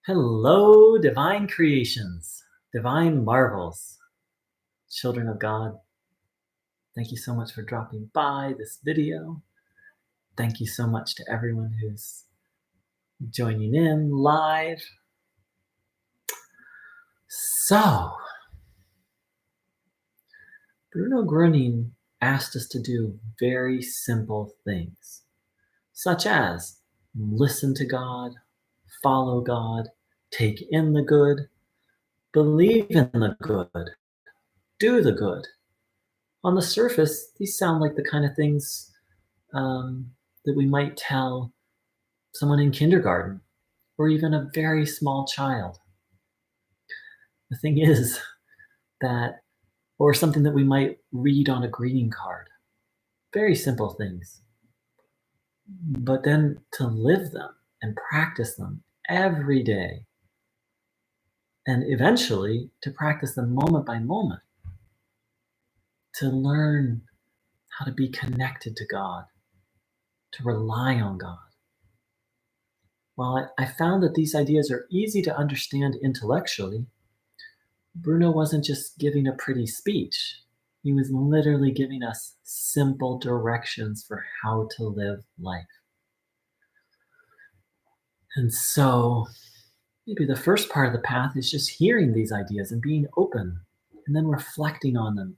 Hello, divine creations, divine marvels, children of God. Thank you so much for dropping by this video. Thank you so much to everyone who's joining in live. So, Bruno Groening asked us to do very simple things, such as listen to God, follow God, take in the good, believe in the good, do the good. On the surface, these sound like the kind of things that we might tell someone in kindergarten or even a very small child. The thing is that, or something that we might read on a greeting card, very simple things. But then to live them and practice them every day, and eventually to practice them moment by moment, to learn how to be connected to God, to rely on God. While I found that these ideas are easy to understand intellectually, Bruno wasn't just giving a pretty speech. He was literally giving us simple directions for how to live life. And so maybe the first part of the path is just hearing these ideas and being open, and then reflecting on them,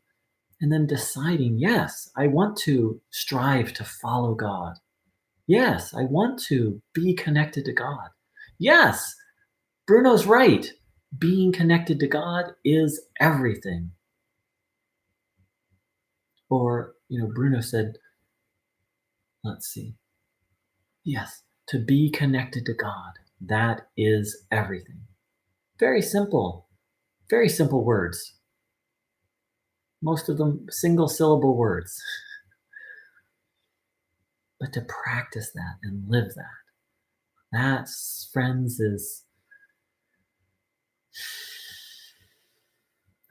and then deciding, yes, I want to strive to follow God. Yes, I want to be connected to God. Yes, Bruno's right. Being connected to God is everything. Or, Bruno said, let's see. Yes, to be connected to God. That is everything. Very simple words. Most of them single syllable words. But to practice that and live that, friends,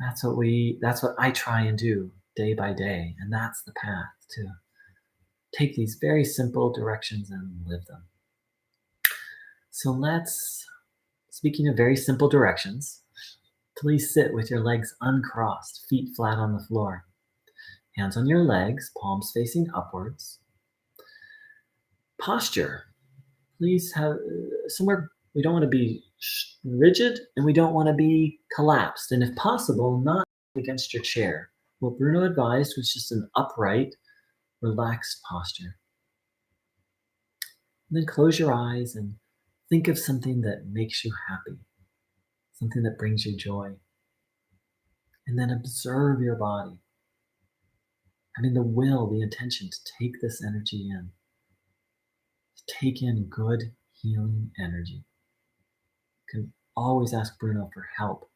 that's what I try and do day by day. And that's the path to take these very simple directions and live them. So speaking of very simple directions, please sit with your legs uncrossed, feet flat on the floor. Hands on your legs, palms facing upwards. Posture. Please have somewhere we don't want to be rigid and we don't want to be collapsed. And if possible, not against your chair. What Bruno advised was just an upright, relaxed posture. And then close your eyes and think of something that makes you happy, something that brings you joy. And then observe your body, having the will, the intention to take this energy in, to take in good, healing energy. You can always ask Bruno for help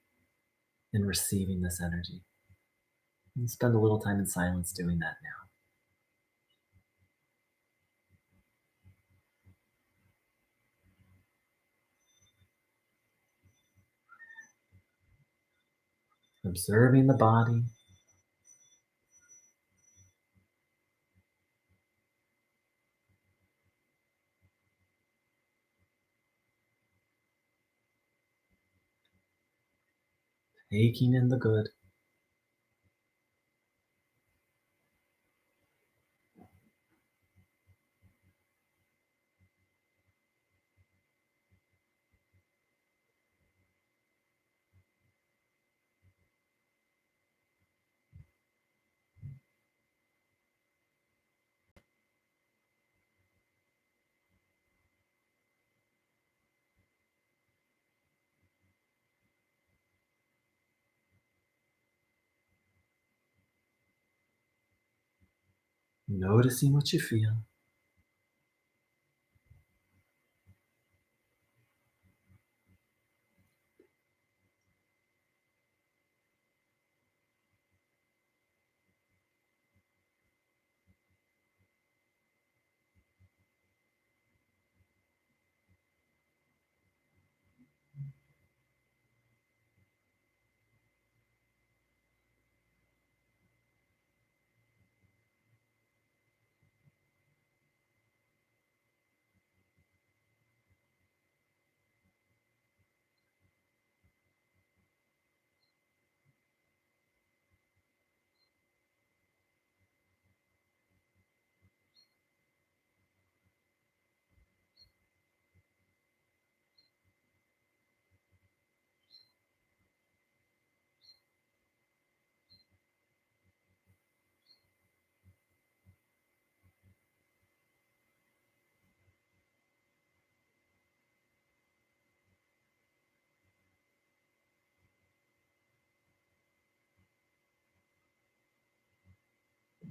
in receiving this energy. And spend a little time in silence doing that now. Observing the body, taking in the good. Noticing what you feel.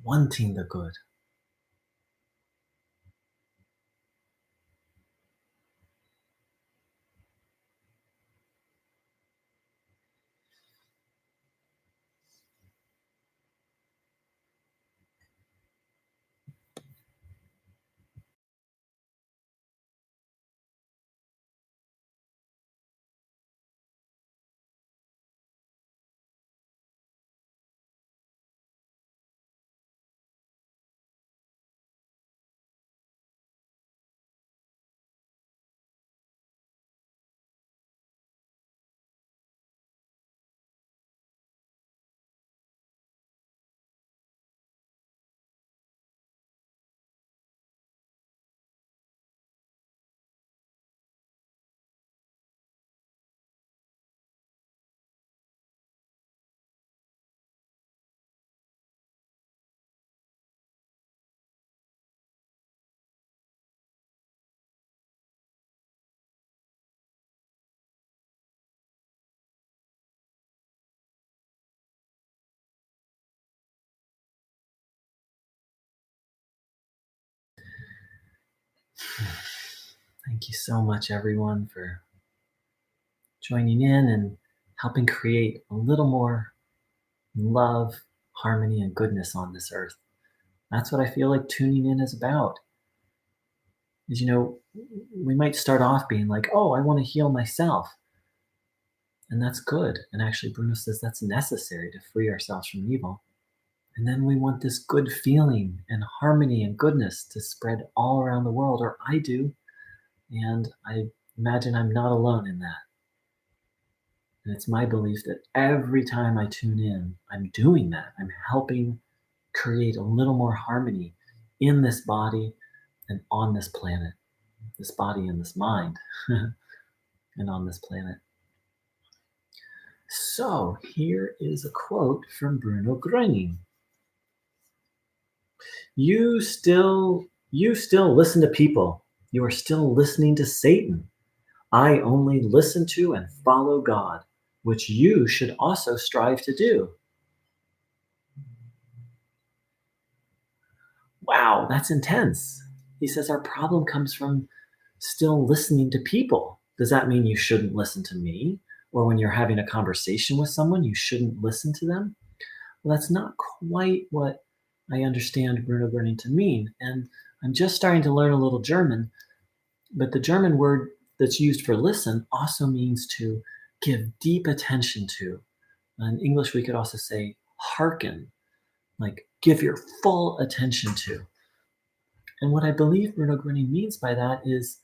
wanting the good. Thank you so much, everyone, for joining in and helping create a little more love, harmony, and goodness on this earth. That's what I feel like tuning in is about. Is, we might start off being like, oh, I want to heal myself. And that's good. And actually, Bruno says that's necessary to free ourselves from evil. And then we want this good feeling and harmony and goodness to spread all around the world, or I do. And I imagine I'm not alone in that. And it's my belief that every time I tune in, I'm doing that. I'm helping create a little more harmony in this body and on this planet, this body and this mind, and on this planet. So here is a quote from Bruno Groening. You still listen to people. You are still listening to Satan. I only listen to and follow God, which you should also strive to do. Wow, that's intense. He says our problem comes from still listening to people. Does that mean you shouldn't listen to me? Or when you're having a conversation with someone, you shouldn't listen to them? Well, that's not quite what I understand Bruno Groening to mean. And I'm just starting to learn a little German, but the German word that's used for listen also means to give deep attention to. In English, we could also say hearken, like give your full attention to. And what I believe Bruno Groening means by that is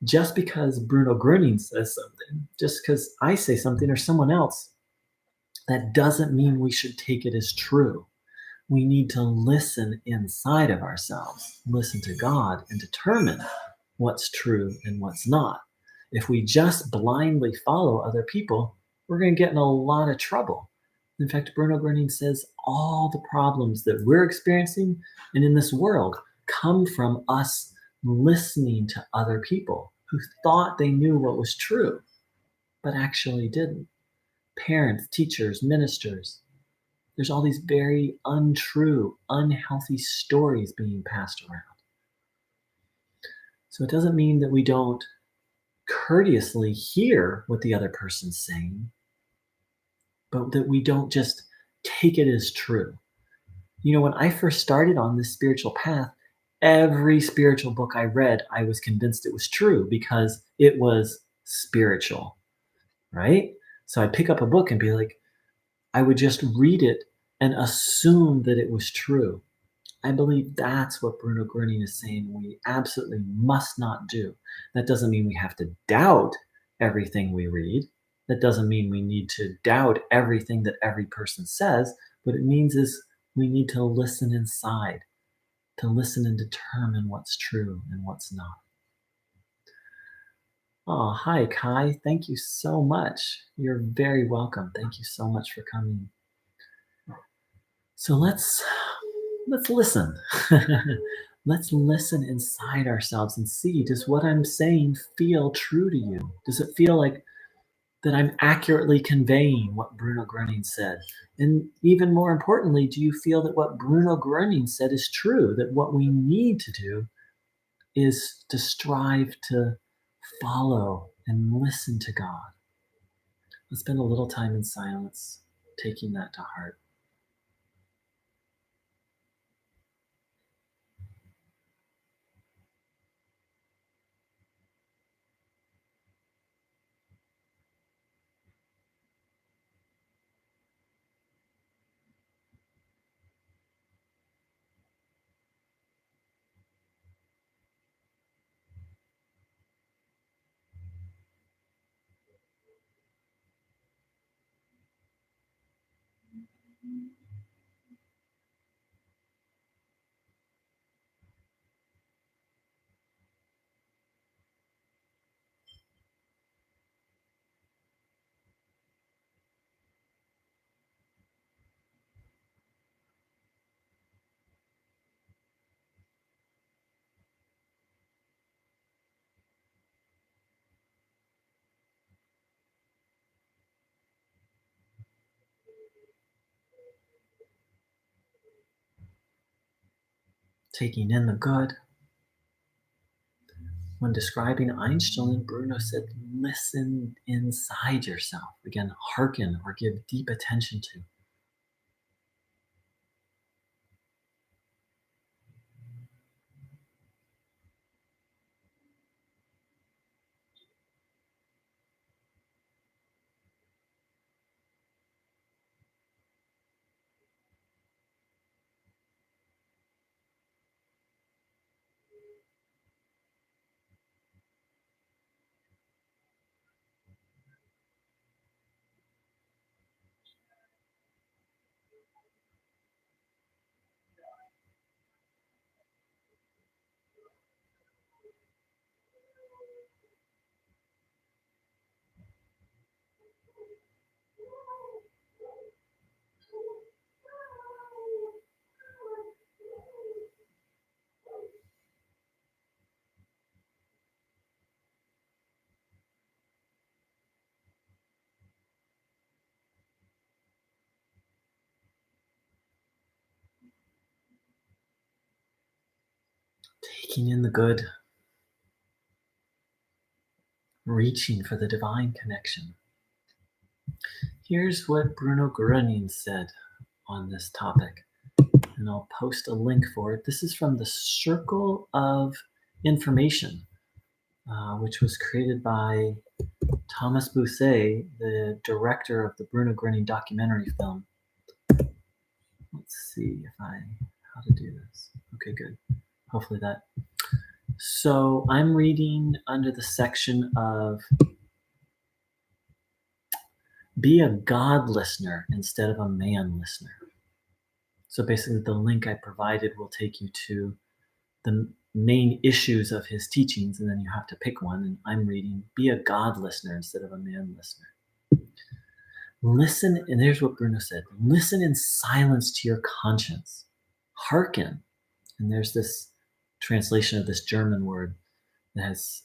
just because Bruno Groening says something, just because I say something or someone else, that doesn't mean we should take it as true. We need to listen inside of ourselves, listen to God, and determine what's true and what's not. If we just blindly follow other people, we're going to get in a lot of trouble. In fact, Bruno Groening says all the problems that we're experiencing and in this world come from us listening to other people who thought they knew what was true, but actually didn't. Parents, teachers, ministers. There's all these very untrue, unhealthy stories being passed around. So it doesn't mean that we don't courteously hear what the other person's saying, but that we don't just take it as true. When I first started on this spiritual path, every spiritual book I read, I was convinced it was true because it was spiritual, right? So I'd pick up a book and be like, I would just read it and assume that it was true. I believe that's what Bruno Groening is saying we absolutely must not do. That doesn't mean we have to doubt everything we read. That doesn't mean we need to doubt everything that every person says. What it means is we need to listen inside, to listen and determine what's true and what's not. Oh, hi, Kai. Thank you so much. You're very welcome. Thank you so much for coming. So let's listen. Let's listen inside ourselves and see, does what I'm saying feel true to you? Does it feel like that I'm accurately conveying what Bruno Groening said? And even more importantly, do you feel that what Bruno Groening said is true, that what we need to do is to strive to follow and listen to God? Let's spend a little time in silence, taking that to heart. Taking in the good. When describing Einstein, Bruno said, listen inside yourself. Again, hearken or give deep attention to. Taking in the good, reaching for the divine connection. Here's what Bruno Groening said on this topic, and I'll post a link for it. This is from the Circle of Information, which was created by Thomas Bousset, the director of the Bruno Groening documentary film. Let's see if I how to do this. Okay, good. Hopefully that. So I'm reading under the section of be a God listener instead of a man listener. So basically, the link I provided will take you to the main issues of his teachings, and then you have to pick one. And I'm reading be a God listener instead of a man listener. Listen, and here's what Bruno said listen in silence to your conscience, hearken. And there's this translation of this German word that has,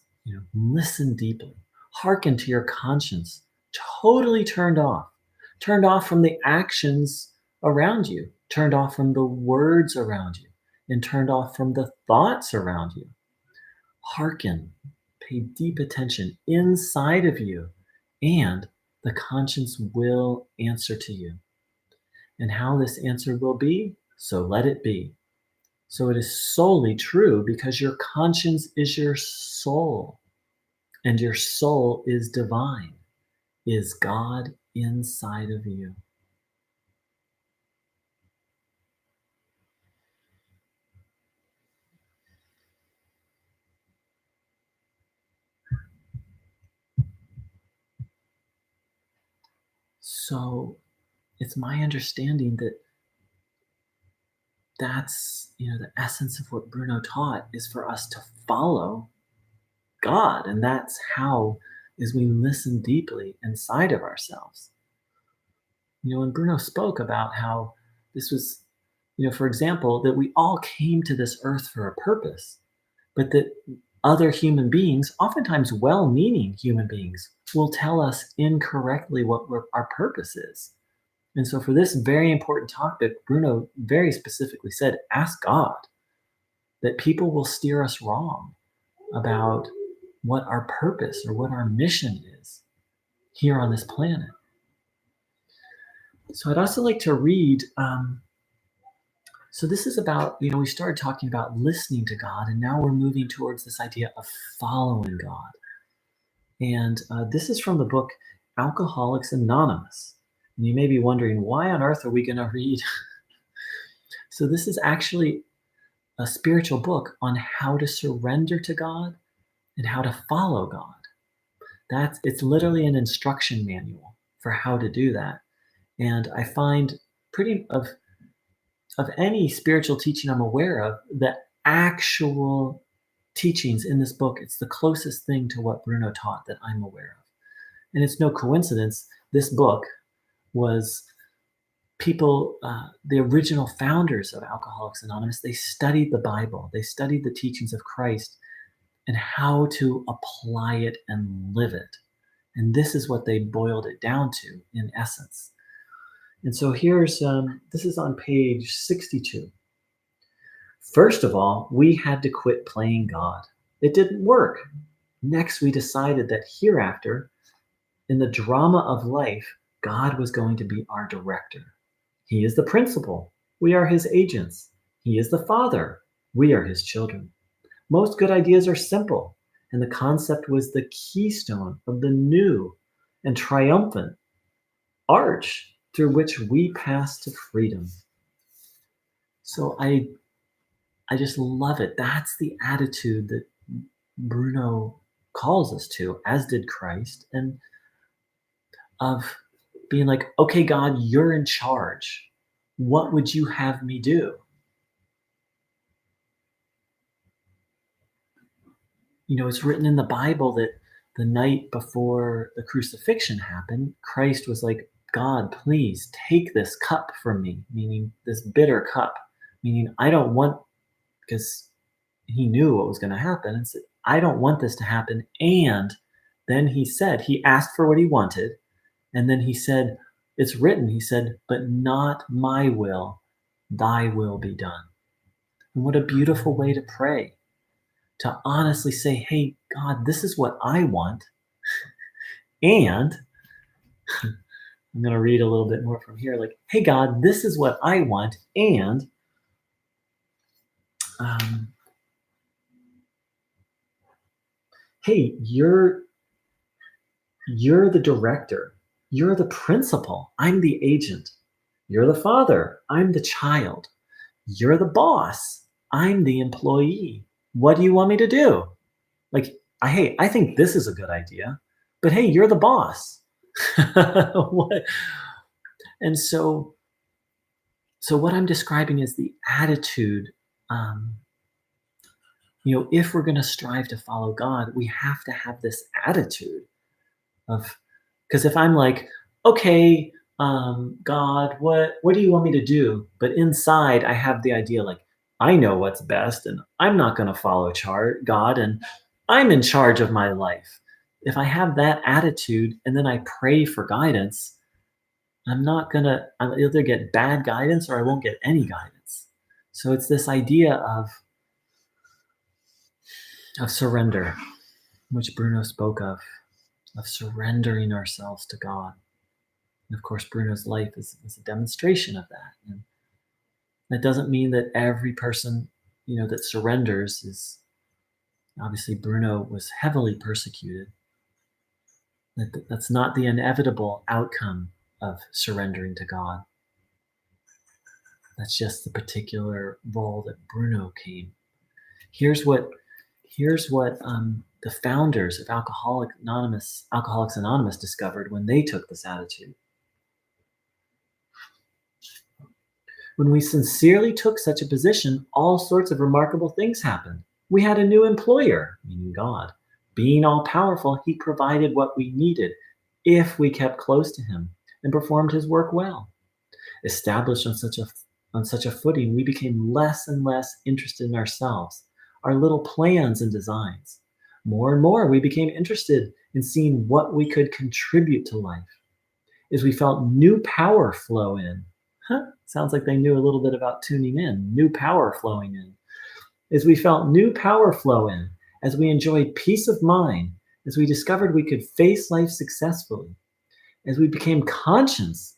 listen deeply, hearken to your conscience, totally turned off from the actions around you, turned off from the words around you, and turned off from the thoughts around you. Hearken, pay deep attention inside of you, and the conscience will answer to you. And how this answer will be, so let it be. So it is solely true because your conscience is your soul, and your soul is divine, is God inside of you. So it's my understanding that that's, the essence of what Bruno taught is for us to follow God. And that's how, is we listen deeply inside of ourselves. When Bruno spoke about how this was, for example, that we all came to this earth for a purpose, but that other human beings, oftentimes well-meaning human beings, will tell us incorrectly what our purpose is. And so for this very important topic, Bruno very specifically said, ask God, that people will steer us wrong about what our purpose or what our mission is here on this planet. So I'd also like to read. So this is about, we started talking about listening to God, and now we're moving towards this idea of following God. And this is from the book Alcoholics Anonymous. And you may be wondering, why on earth are we going to read? So this is actually a spiritual book on how to surrender to God and how to follow God. It's literally an instruction manual for how to do that. And I find of any spiritual teaching I'm aware of, the actual teachings in this book, it's the closest thing to what Bruno taught that I'm aware of. And it's no coincidence, this book was people, the original founders of Alcoholics Anonymous, they studied the Bible, they studied the teachings of Christ and how to apply it and live it. And this is what they boiled it down to in essence. And so here's, this is on page 62. First of all, we had to quit playing God. It didn't work. Next, we decided that hereafter, in the drama of life, God was going to be our director. He is the principal. We are his agents. He is the father. We are his children. Most good ideas are simple, and the concept was the keystone of the new and triumphant arch through which we pass to freedom. So I just love it. That's the attitude that Bruno calls us to, as did Christ, and of being like, okay, God, you're in charge. What would you have me do? It's written in the Bible that the night before the crucifixion happened, Christ was like, God, please take this cup from me, meaning this bitter cup, meaning I don't want, because he knew what was going to happen and said, I don't want this to happen. And then he asked for what he wanted. And then he said, it's written, he said, but not my will, thy will be done. And what a beautiful way to pray, to honestly say, hey, God, this is what I want. And I'm going to read a little bit more from here. Like, hey, God, this is what I want. And hey, you're the director. You're the principal. I'm the agent. You're the father. I'm the child. You're the boss. I'm the employee. What do you want me to do? Like, I think this is a good idea, but hey, you're the boss. What? And so what I'm describing is the attitude. If we're going to strive to follow God, we have to have this attitude of, because if I'm like, okay, God, what do you want me to do? But inside I have the idea like, I know what's best and I'm not going to follow God and I'm in charge of my life. If I have that attitude and then I pray for guidance, I'll either get bad guidance or I won't get any guidance. So it's this idea of surrender, which Bruno spoke of surrendering ourselves to God. And of course, Bruno's life is a demonstration of that. And that doesn't mean that every person, that surrenders is, obviously Bruno was heavily persecuted. That's not the inevitable outcome of surrendering to God. That's just the particular role that Bruno came. Here's what the founders of Alcoholics Anonymous discovered when they took this attitude. When we sincerely took such a position, all sorts of remarkable things happened. We had a new employer, meaning God. Being all-powerful, he provided what we needed if we kept close to him and performed his work well. Established on such a footing, we became less and less interested in ourselves. our little plans and designs. More and more, we became interested in seeing what we could contribute to life as we felt new power flow in. Huh, sounds like they knew a little bit about tuning in, new power flowing in. As we felt new power flow in, as we enjoyed peace of mind, as we discovered we could face life successfully, as we became conscious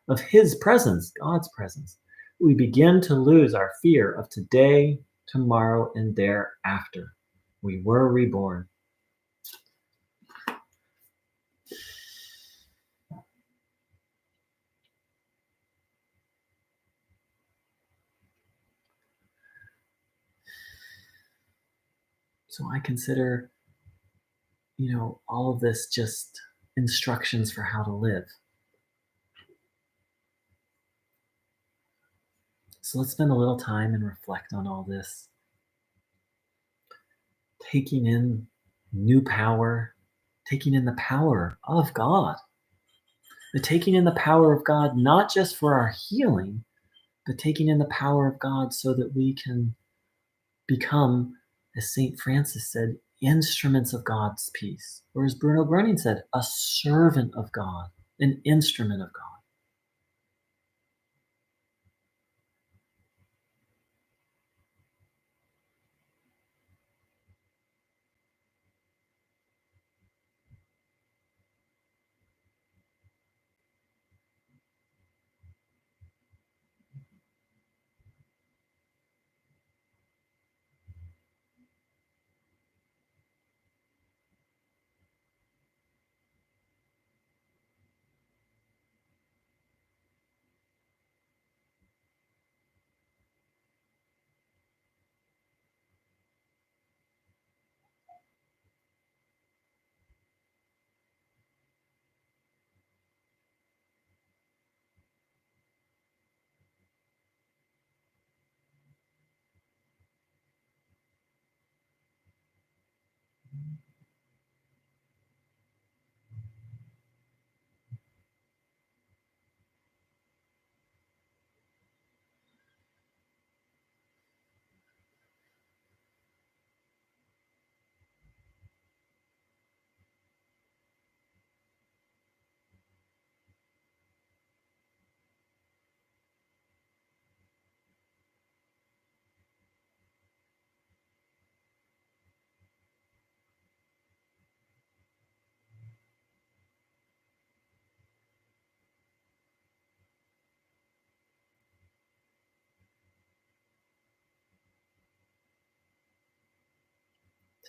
of His presence, God's presence, we begin to lose our fear of today, tomorrow, and thereafter. We were reborn. So I consider, all of this just instructions for how to live. So let's spend a little time and reflect on all this. Taking in new power, taking in the power of God. The taking in the power of God, not just for our healing, but taking in the power of God so that we can become, as St. Francis said, instruments of God's peace. Or as Bruno Groening said, a servant of God, an instrument of God.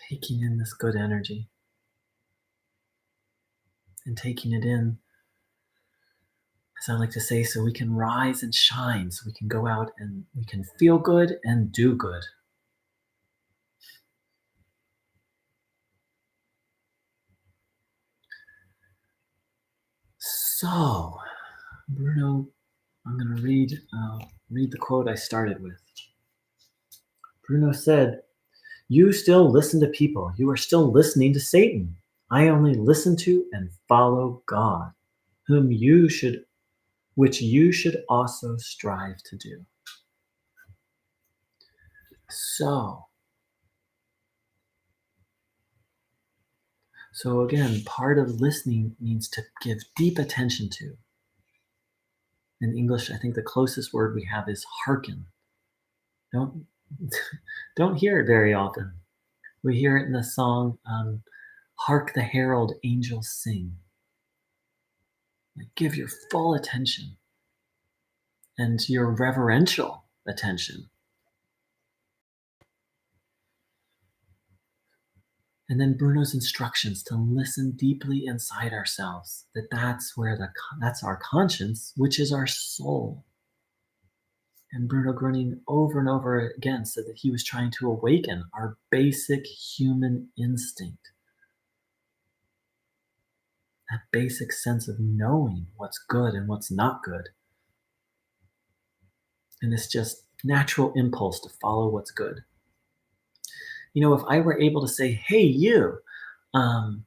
Taking in this good energy and taking it in, as I like to say, so we can rise and shine, so we can go out and we can feel good and do good. So, Bruno, I'm going to read the quote I started with. Bruno said, "You still listen to people. You are still listening to Satan. I only listen to and follow God, whom you should, which you should also strive to do." So, again, part of listening means to give deep attention to. In English, I think the closest word we have is hearken. Don't don't hear it very often. We hear it in the song, "Hark the Herald Angels Sing." Like, give your full attention and your reverential attention. And then Bruno's instructions to listen deeply inside ourselves. That's our conscience, which is our soul. And Bruno Groening over and over again said that he was trying to awaken our basic human instinct, that basic sense of knowing what's good and what's not good. And this just natural impulse to follow what's good. If I were able to say, "Hey, you, um,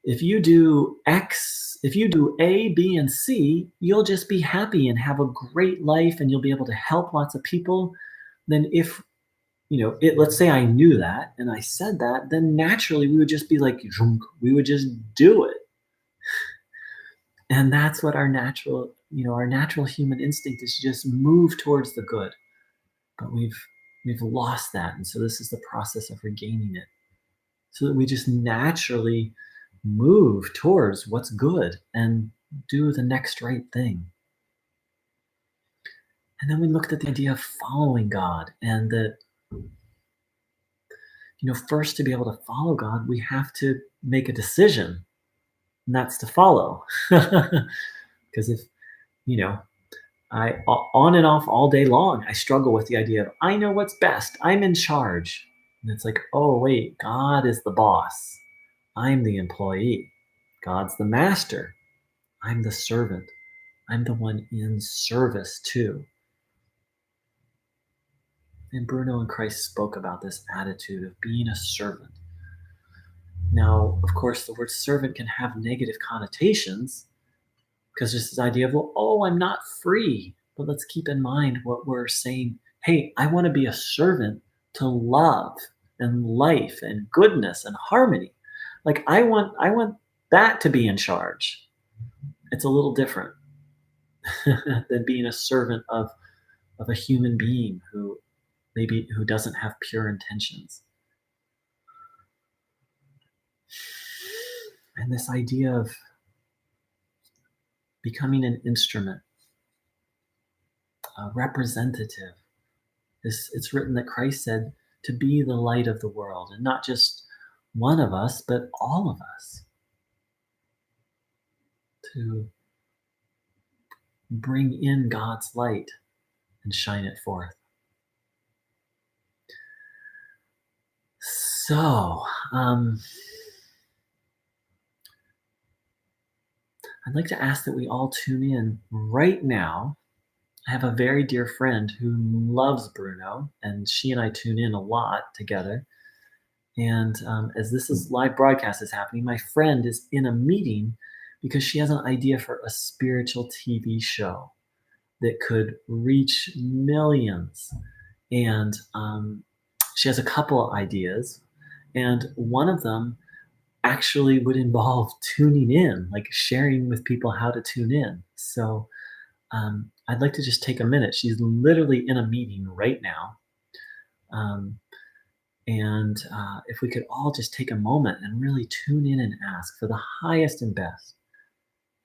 if you do X, if you do A, B, and C, you'll just be happy and have a great life and you'll be able to help lots of people. then if let's say I knew that and I said that, then naturally we would just be like, "Zhunk," we would just do it. And that's what our natural human instinct is to just move towards the good. But we've lost that. And so this is the process of regaining it so that we just naturally move towards what's good and do the next right thing. And then we looked at the idea of following God and that, first to be able to follow God, we have to make a decision, and that's to follow. Because if, you know, on and off all day long, I struggle with the idea of I know what's best. I'm in charge. And it's like, oh wait, God is the boss. I'm the employee. God's the master. I'm the servant. I'm the one in service too. And Bruno and Christ spoke about this attitude of being a servant. Now, of course, the word servant can have negative connotations because there's this idea of, well, oh, I'm not free. But let's keep in mind what we're saying. Hey, I want to be a servant to love and life and goodness and harmony. Like I want that to be in charge. It's a little different than being a servant of a human being who doesn't have pure intentions. And this idea of becoming an instrument, a representative. It's written that Christ said to be the light of the world, and not just one of us, but all of us, to bring in God's light and shine it forth. So, I'd like to ask that we all tune in right now. I have a very dear friend who loves Bruno, and she and I tune in a lot together. And as this is live broadcast is happening, my friend is in a meeting because she has an idea for a spiritual TV show that could reach millions. And she has a couple of ideas, and one of them actually would involve tuning in, like sharing with people how to tune in. So I'd like to just take a minute. She's literally in a meeting right now. Um, and if we could all just take a moment and really tune in and ask for the highest and best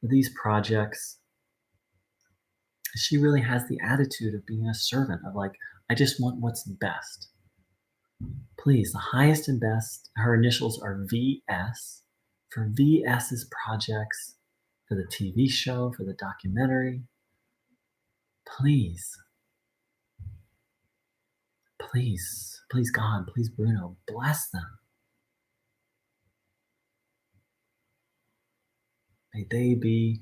for these projects. She really has the attitude of being a servant, of like, I just want what's best. Please, the highest and best. Her initials are VS, for VS's projects, for the TV show, for the documentary. Please, please, God, please, Bruno, bless them. May they be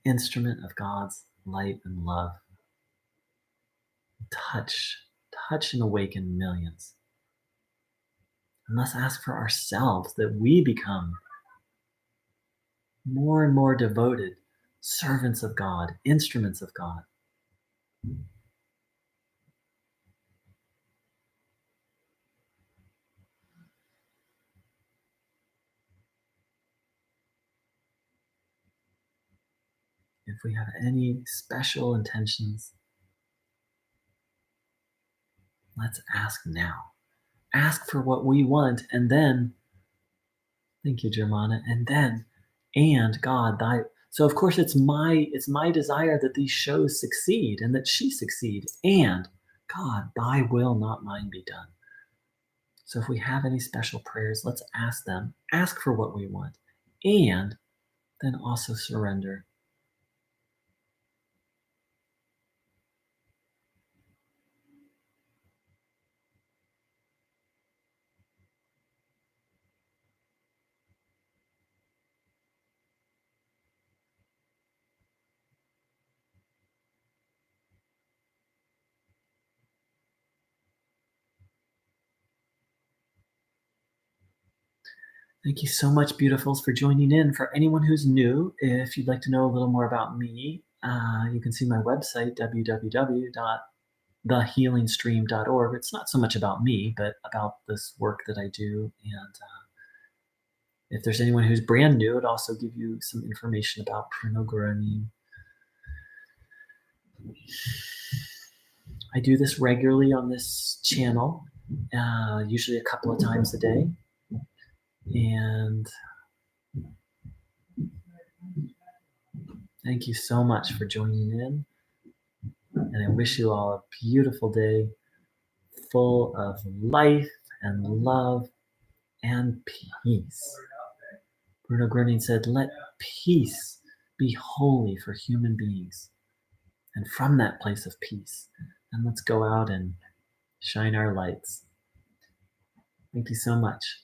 instrument of God's light and love. Touch and awaken millions. And let's ask for ourselves that we become more and more devoted servants of God, instruments of God. If we have any special intentions, let's ask now. Ask for what we want, and then, thank you, Germana, and God, thy. So of course it's my desire that these shows succeed and that she succeed, and God, thy will, not mine, be done. So if we have any special prayers, let's ask them. Ask for what we want, and then also surrender. Thank you so much, beautifuls, for joining in. For anyone who's new, if you'd like to know a little more about me, you can see my website, www.brunoandchrist.com. thehealingstream.org. It's not so much about me, but about this work that I do. And if there's anyone who's brand new, it'd also give you some information about Bruno Groening. I do this regularly on this channel, usually a couple of times a day. And thank you so much for joining in. And I wish you all a beautiful day full of life and love and peace. Bruno Groening said, "Let peace be holy for human beings." And from that place of peace, then let's go out and shine our lights. Thank you so much.